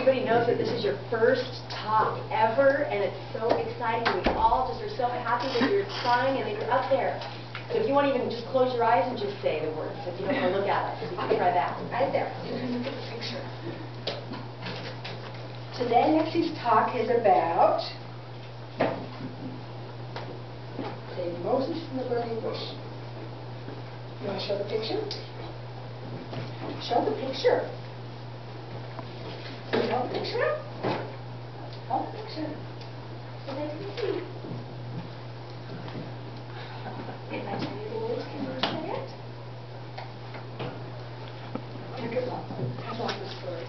everybody knows that this is your first talk ever, and it's so exciting. We all just are so happy that you're trying and that you're up there. But if you want to even just close your eyes and just say the words, if you don't want to look at us, you can try that. Right there. You can look at the picture. Today, Lexi's talk is about Moses in the burning bush. You want to show the picture? Show the picture. Show the picture. Show the picture. So they can see. If I tell you the words, can you say it? Good luck. Good luck the story.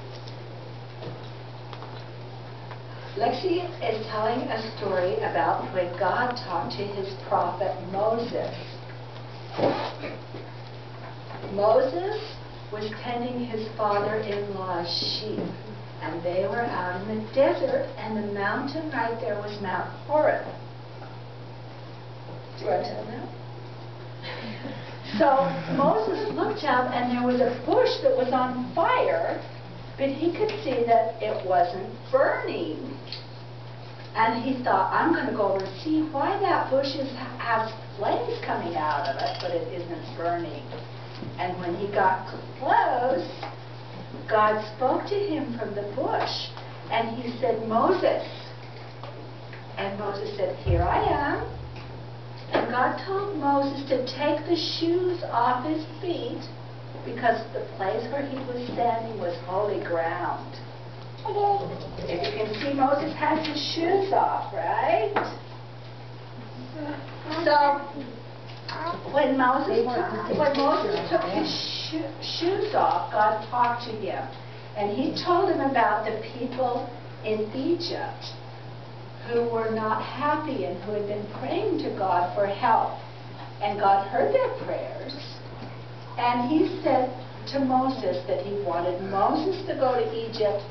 Lexi is telling a story about when God talked to his prophet Moses. Moses was tending his father-in-law's sheep, and they were out in the desert, and the mountain right there was Mount Horeb. Do you want to tell them? So Moses looked up, and there was a bush that was on fire, but he could see that it wasn't burning. And he thought, I'm going to go over and see why that bush has flames coming out of it, but it isn't burning. And when he got close, God spoke to him from the bush, and he said, Moses. And Moses said, here I am. And God told Moses to take the shoes off his feet, because the place where he was standing was holy ground. If you can see, Moses has his shoes off, right? So, when Moses took his shoes off, God talked to him. And he told him about the people in Egypt who were not happy and who had been praying to God for help. And God heard their prayers. And he said to Moses that he wanted Moses to go to Egypt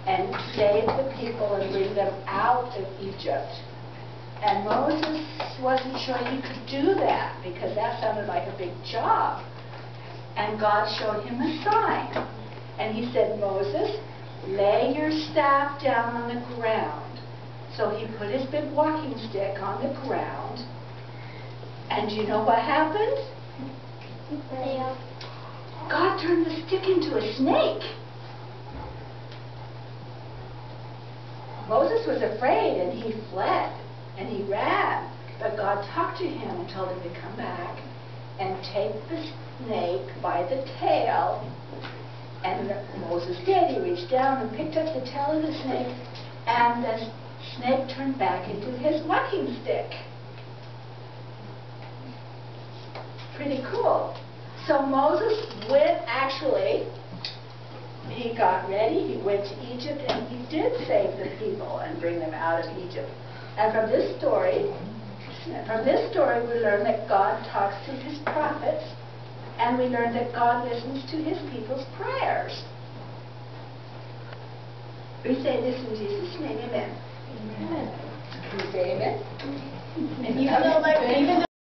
and save the people and bring them out of Egypt. And Moses wasn't sure he could do that, because that sounded like a big job. And God showed him a sign. And he said, Moses, lay your staff down on the ground. So he put his big walking stick on the ground. And do you know what happened? God turned the stick into a snake. Moses was afraid, and he fled, and he ran. But God talked to him and told him to come back and take the snake by the tail. And Moses did. He reached down and picked up the tail of the snake, and the snake turned back into his walking stick. Pretty cool. So Moses went, he got ready, he went to Egypt, and he did save the people and bring them out of Egypt. And from this story, we learn that God talks to his prophets, and we learn that God listens to his people's prayers. We say this in Jesus' name, amen. Amen. Can you say amen? And even though